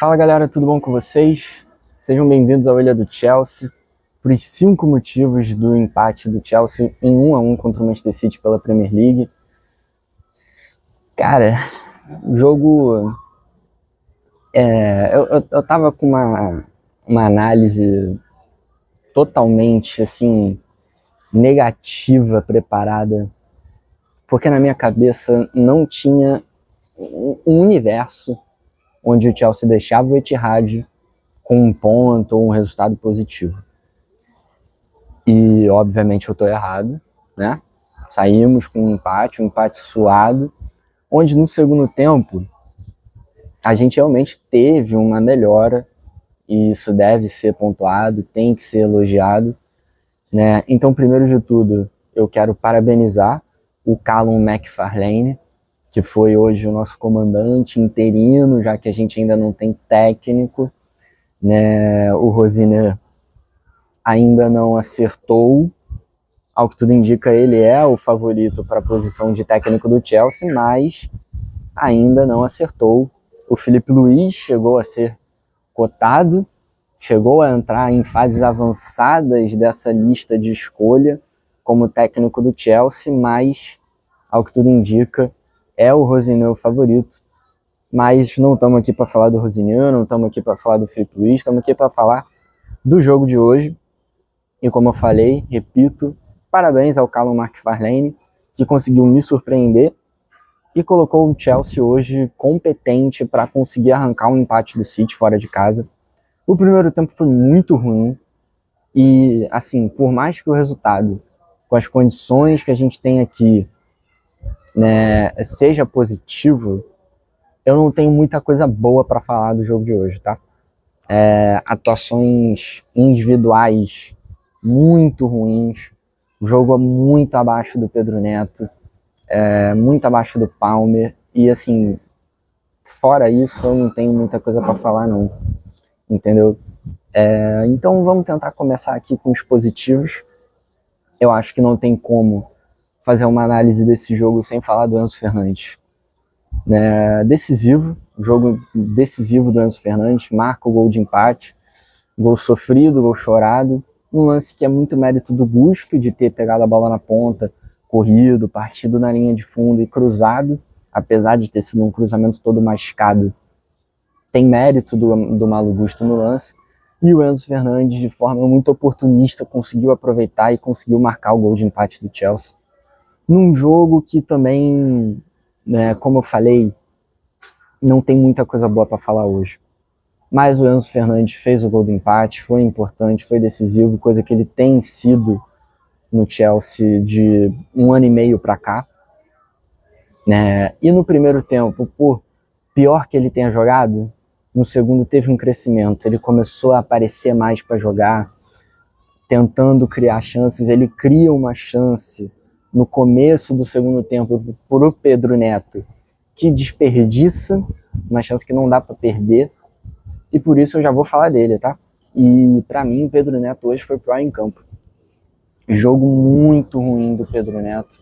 Fala galera, tudo bom com vocês? Sejam bem-vindos ao Ilha do Chelsea, por os 5 motivos do empate do Chelsea em 1-1 contra o Manchester City pela Premier League. Cara, o jogo... Eu tava com uma análise totalmente, assim, negativa preparada, porque na minha cabeça não tinha um universo onde o Chelsea deixava o Etihad com um ponto ou um resultado positivo. E, obviamente, eu tô errado, né? Saímos com um empate suado, onde no segundo tempo a gente realmente teve uma melhora, e isso deve ser pontuado, tem que ser elogiado, né? Então, primeiro de tudo, eu quero parabenizar o Callum McFarlane, que foi hoje o nosso comandante interino, já que a gente ainda não tem técnico, né? O Rosiner ainda não acertou. Ao que tudo indica, ele é o favorito para a posição de técnico do Chelsea, mas ainda não acertou. O Filipe Luís chegou a ser cotado, chegou a entrar em fases avançadas dessa lista de escolha como técnico do Chelsea, mas, ao que tudo indica, é o Rosiner o favorito. Mas não estamos aqui para falar do Rosiner, não estamos aqui para falar do Filipe Luís, estamos aqui para falar do jogo de hoje. E como eu falei, repito, parabéns ao Callum McFarlane, que conseguiu me surpreender e colocou o Chelsea hoje competente para conseguir arrancar um empate do City fora de casa. O primeiro tempo foi muito ruim e, assim, por mais que o resultado, com as condições que a gente tem aqui, né, seja positivo, eu não tenho muita coisa boa para falar do jogo de hoje, tá? Atuações individuais muito ruins, o jogo é muito abaixo do Pedro Neto, muito abaixo do Palmer, e assim, fora isso eu não tenho muita coisa para falar não, entendeu? Então vamos tentar começar aqui com os positivos. Eu acho que não tem como fazer uma análise desse jogo sem falar do Enzo Fernandes, né? Decisivo, jogo decisivo do Enzo Fernandes, marca o gol de empate, gol sofrido, gol chorado, um lance que é muito mérito do Gusto de ter pegado a bola na ponta, corrido, partido na linha de fundo e cruzado, apesar de ter sido um cruzamento todo machucado, tem mérito do Malo Gusto no lance, e o Enzo Fernandes, de forma muito oportunista, conseguiu aproveitar e conseguiu marcar o gol de empate do Chelsea, num jogo que também, né, como eu falei, não tem muita coisa boa para falar hoje. Mas o Enzo Fernandes fez o gol do empate, foi importante, foi decisivo, coisa que ele tem sido no Chelsea de 1 ano e meio para cá, né? E no primeiro tempo, por pior que ele tenha jogado, no segundo teve um crescimento, ele começou a aparecer mais para jogar, tentando criar chances, ele cria uma chance no começo do segundo tempo para o Pedro Neto, que desperdiça, uma chance que não dá para perder, e por isso eu já vou falar dele, tá? E pra mim o Pedro Neto hoje foi pior em campo. Jogo muito ruim do Pedro Neto,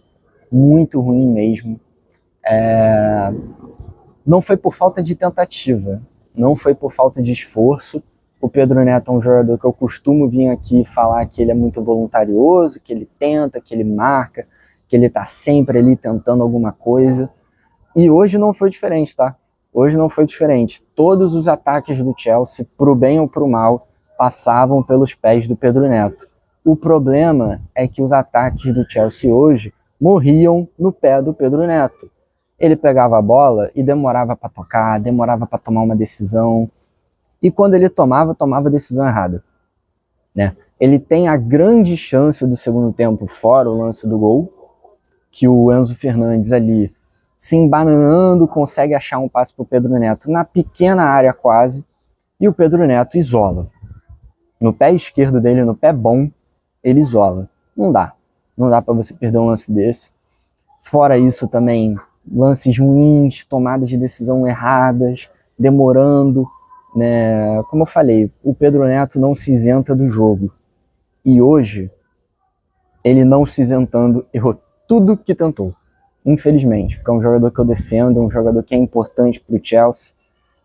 muito ruim mesmo. Não foi por falta de tentativa, não foi por falta de esforço. O Pedro Neto é um jogador que eu costumo vir aqui falar que ele é muito voluntarioso, que ele tenta, que ele marca, que ele tá sempre ali tentando alguma coisa. E hoje não foi diferente, tá? Hoje não foi diferente. Todos os ataques do Chelsea, pro bem ou pro mal, passavam pelos pés do Pedro Neto. O problema é que os ataques do Chelsea hoje morriam no pé do Pedro Neto. Ele pegava a bola e demorava para tocar, demorava para tomar uma decisão. E quando ele tomava a decisão errada, né? Ele tem a grande chance do segundo tempo, fora o lance do gol, que o Enzo Fernandes ali se embananando, consegue achar um passe para o Pedro Neto na pequena área quase, e o Pedro Neto isola. No pé esquerdo dele, no pé bom, ele isola. Não dá para você perder um lance desse. Fora isso também, lances ruins, tomadas de decisão erradas, demorando, né? Como eu falei, o Pedro Neto não se isenta do jogo. E hoje, ele não se isentando, errou tudo que tentou. Infelizmente, porque é um jogador que eu defendo, é um jogador que é importante para o Chelsea,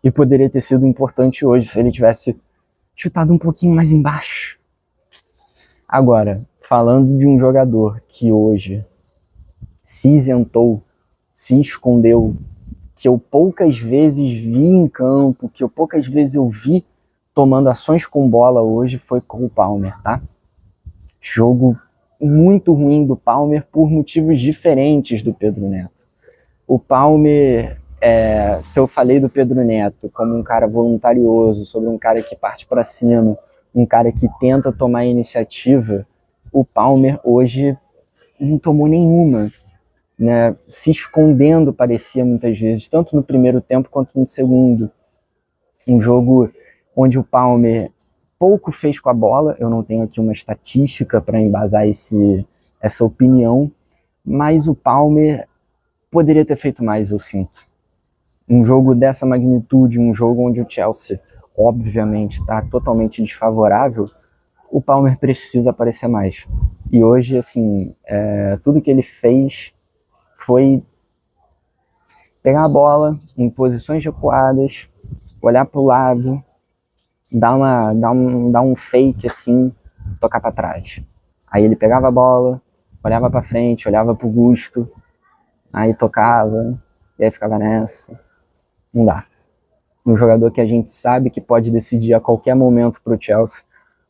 e poderia ter sido importante hoje se ele tivesse chutado um pouquinho mais embaixo. Agora, falando de um jogador que hoje se isentou, se escondeu, que eu poucas vezes vi em campo, que eu poucas vezes eu vi tomando ações com bola hoje, foi com o Palmer, tá? Jogo muito ruim do Palmer por motivos diferentes do Pedro Neto. O Palmer, se eu falei do Pedro Neto como um cara voluntarioso, sobre um cara que parte para cima, um cara que tenta tomar iniciativa, o Palmer hoje não tomou nenhuma, né? Se escondendo parecia muitas vezes, tanto no primeiro tempo quanto no segundo. Um jogo onde o Palmer pouco fez com a bola, eu não tenho aqui uma estatística para embasar essa opinião, mas o Palmer poderia ter feito mais, eu sinto. Um jogo dessa magnitude, um jogo onde o Chelsea, obviamente, está totalmente desfavorável, o Palmer precisa aparecer mais. E hoje, assim, tudo que ele fez foi pegar a bola em posições recuadas, olhar para o lado, dar um fake assim, tocar para trás. Aí ele pegava a bola, olhava para frente, olhava para o Gusto, aí tocava, e aí ficava nessa. Não dá. Um jogador que a gente sabe que pode decidir a qualquer momento para o Chelsea,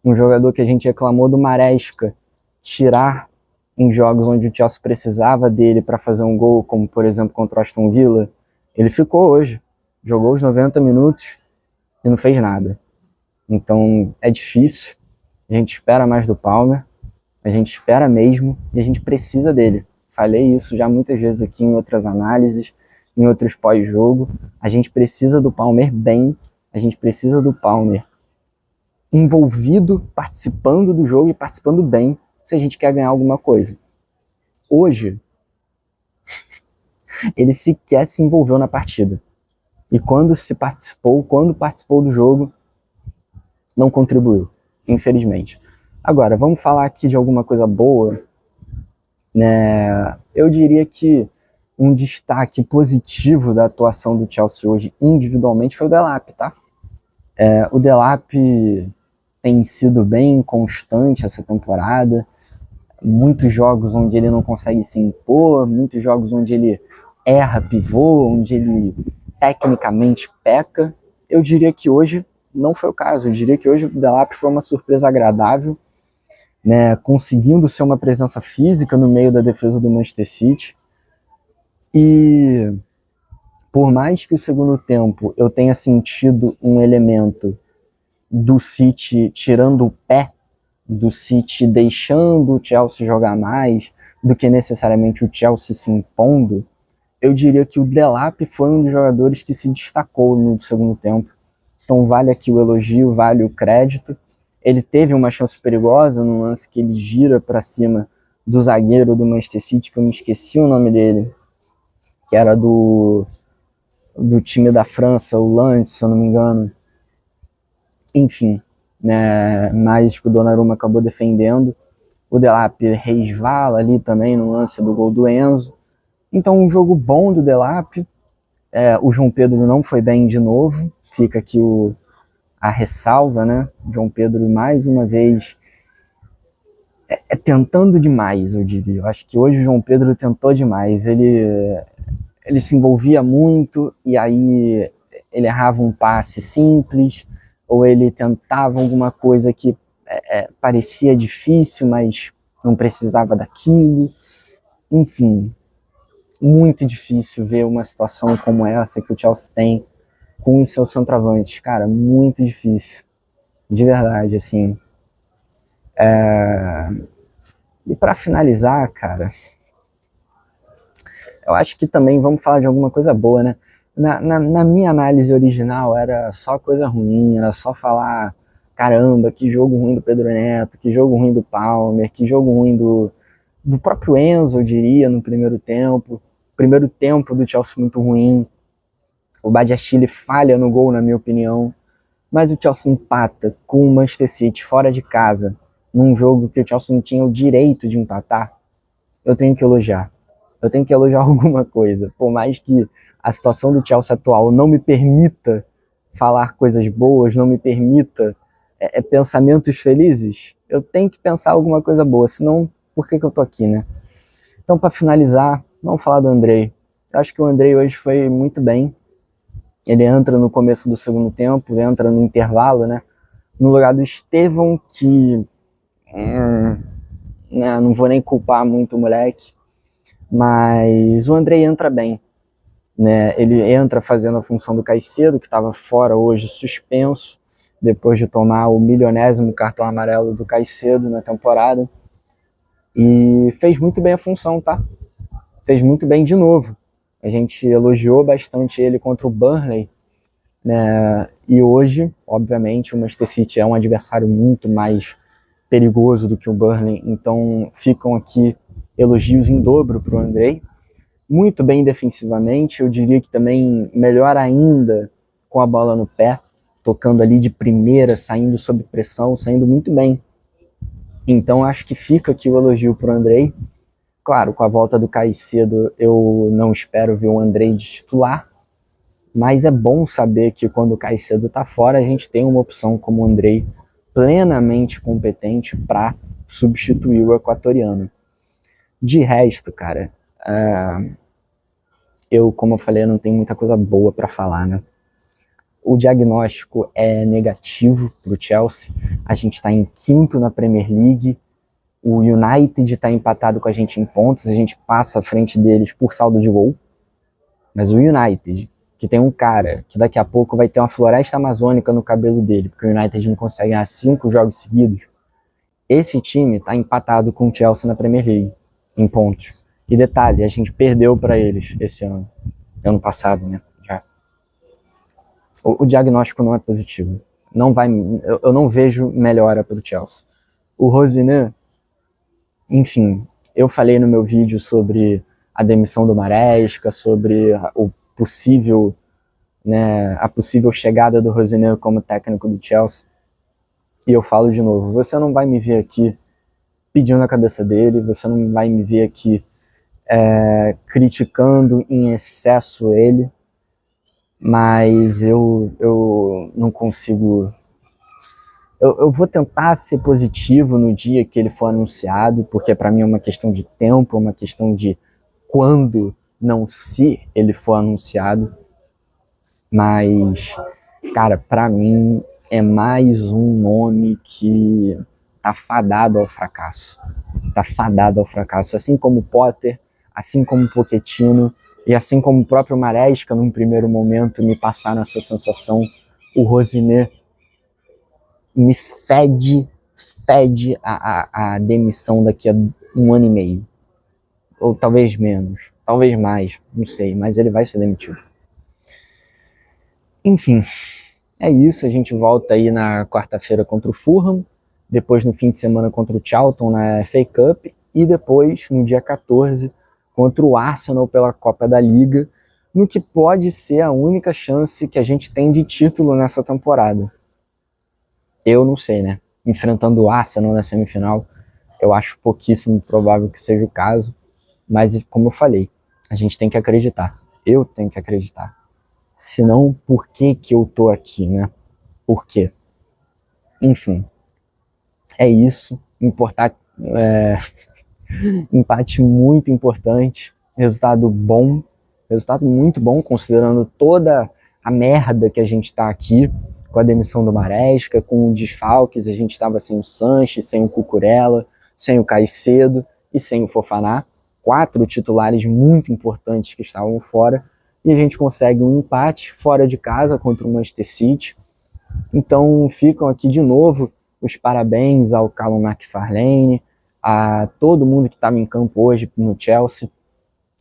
um jogador que a gente reclamou do Maresca tirar em jogos onde o Chelsea precisava dele para fazer um gol, como por exemplo contra o Aston Villa, ele ficou hoje, jogou os 90 minutos e não fez nada. Então é difícil, a gente espera mais do Palmer, a gente espera mesmo e a gente precisa dele. Falei isso já muitas vezes aqui em outras análises, em outros pós-jogo. A gente precisa do Palmer bem, a gente precisa do Palmer envolvido, participando do jogo e participando bem, se a gente quer ganhar alguma coisa. Hoje, ele sequer se envolveu na partida. E quando participou do jogo, não contribuiu, infelizmente. Agora, vamos falar aqui de alguma coisa boa, né? Eu diria que um destaque positivo da atuação do Chelsea hoje, individualmente, foi o Delap, tá? O Delap tem sido bem constante essa temporada, muitos jogos onde ele não consegue se impor, muitos jogos onde ele erra pivô, onde ele tecnicamente peca. Eu diria que hoje não foi o caso, eu diria que hoje o Delap foi uma surpresa agradável, né, conseguindo ser uma presença física no meio da defesa do Manchester City. E por mais que o segundo tempo eu tenha sentido um elemento do City tirando o pé, do City deixando o Chelsea jogar mais do que necessariamente o Chelsea se impondo, eu diria que o Delap foi um dos jogadores que se destacou no segundo tempo. Então vale aqui o elogio, vale o crédito. Ele teve uma chance perigosa no lance que ele gira para cima do zagueiro do Manchester City, que eu me esqueci o nome dele, que era do time da França, o Lens, se eu não me engano. Enfim, né, mas que o Donnarumma acabou defendendo. O Delap resvala ali também no lance do gol do Enzo. Então um jogo bom do Delap. O João Pedro não foi bem de novo, fica aqui a ressalva, né? João Pedro mais uma vez tentando demais, eu diria. Eu acho que hoje o João Pedro tentou demais. Ele se envolvia muito e aí ele errava um passe simples, ou ele tentava alguma coisa que parecia difícil, mas não precisava daquilo. Enfim, muito difícil ver uma situação como essa que o Chelsea tem com os seus centroavantes. Cara, muito difícil. De verdade, assim. E para finalizar, cara, eu acho que também vamos falar de alguma coisa boa, né? Na minha análise original era só coisa ruim, era só falar, caramba, que jogo ruim do Pedro Neto, que jogo ruim do Palmer, que jogo ruim do próprio Enzo, eu diria, no primeiro tempo. Primeiro tempo do Chelsea muito ruim. O Badiashile falha no gol, na minha opinião. Mas o Chelsea empata com o Manchester City fora de casa, num jogo que o Chelsea não tinha o direito de empatar. Eu tenho que elogiar. Eu tenho que elogiar alguma coisa. Por mais que a situação do Chelsea atual não me permita falar coisas boas não me permita pensamentos felizes, eu tenho que pensar alguma coisa boa, senão por que eu tô aqui, né? Então, para finalizar, vamos falar do Andrei. Eu acho que o Andrei hoje foi muito bem. Ele entra no começo do segundo tempo, entra no intervalo, né? No lugar do Estevão, que né, não vou nem culpar muito o moleque, mas o Andrei entra bem, né? Ele entra fazendo a função do Caicedo, que estava fora hoje, suspenso, depois de tomar o 1.000º cartão amarelo do Caicedo na temporada, e fez muito bem a função, tá? Fez muito bem de novo. A gente elogiou bastante ele contra o Burnley, né? E hoje, obviamente, o Manchester City é um adversário muito mais perigoso do que o Burnley, então ficam aqui elogios em dobro para o Andrei. Muito bem defensivamente, eu diria que também melhor ainda com a bola no pé, tocando ali de primeira, saindo sob pressão, saindo muito bem. Então acho que fica aqui o elogio para o Andrei. Claro, com a volta do Caicedo eu não espero ver o Andrei de titular, mas é bom saber que quando o Caicedo está fora, a gente tem uma opção como o Andrei plenamente competente para substituir o equatoriano. De resto, cara, como eu falei, não tenho muita coisa boa para falar, né? O diagnóstico é negativo para o Chelsea. A gente está em quinto na Premier League. O United está empatado com a gente em pontos. A gente passa à frente deles por saldo de gol. Mas o United, que tem um cara que daqui a pouco vai ter uma floresta amazônica no cabelo dele, porque o United não consegue ganhar 5 jogos seguidos, esse time está empatado com o Chelsea na Premier League, em pontos. E detalhe, a gente perdeu para eles esse ano passado, né? Já. O diagnóstico não é positivo. Eu não vejo melhora para o Chelsea. O Rosiné, enfim, eu falei no meu vídeo sobre a demissão do Maresca, sobre o possível, né, a possível chegada do Rosiné como técnico do Chelsea. E eu falo de novo, você não vai me ver aqui pedindo a cabeça dele, você não vai me ver aqui criticando em excesso ele, mas eu não consigo... Eu vou tentar ser positivo no dia que ele for anunciado, porque para mim é uma questão de tempo, é uma questão de quando, não se ele for anunciado. Mas, cara, para mim é mais um nome que tá fadado ao fracasso. Tá fadado ao fracasso, assim como o Potter, assim como o Pochettino e assim como o próprio Maresca, num primeiro momento, me passaram essa sensação. O Rosiné me fede a demissão daqui a 1 ano e meio. Ou talvez menos, talvez mais, não sei, mas ele vai ser demitido. Enfim, é isso, a gente volta aí na quarta-feira contra o Fulham, depois no fim de semana contra o Charlton na FA Cup e depois no dia 14 contra o Arsenal pela Copa da Liga, no que pode ser a única chance que a gente tem de título nessa temporada. Eu não sei, né? Enfrentando o Arsenal na semifinal, eu acho pouquíssimo provável que seja o caso, mas como eu falei, a gente tem que acreditar. Eu tenho que acreditar. Senão, por que eu tô aqui, né? Por quê? Enfim, é isso. Empate muito importante, resultado bom, resultado muito bom, considerando toda a merda que a gente tá aqui, com a demissão do Maresca, com desfalques, a gente estava sem o Sanches, sem o Cucurella, sem o Caicedo e sem o Fofana, 4 titulares muito importantes que estavam fora, e a gente consegue um empate fora de casa contra o Manchester City. Então ficam aqui de novo os parabéns ao Callum McFarlane, a todo mundo que estava em campo hoje no Chelsea,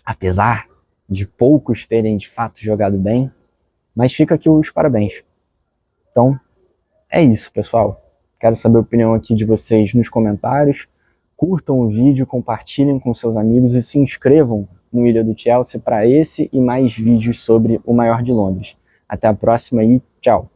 apesar de poucos terem de fato jogado bem, mas fica aqui os parabéns. Então, é isso, pessoal. Quero saber a opinião aqui de vocês nos comentários. Curtam o vídeo, compartilhem com seus amigos e se inscrevam no Ilha do Chelsea para esse e mais vídeos sobre o maior de Londres. Até a próxima e tchau!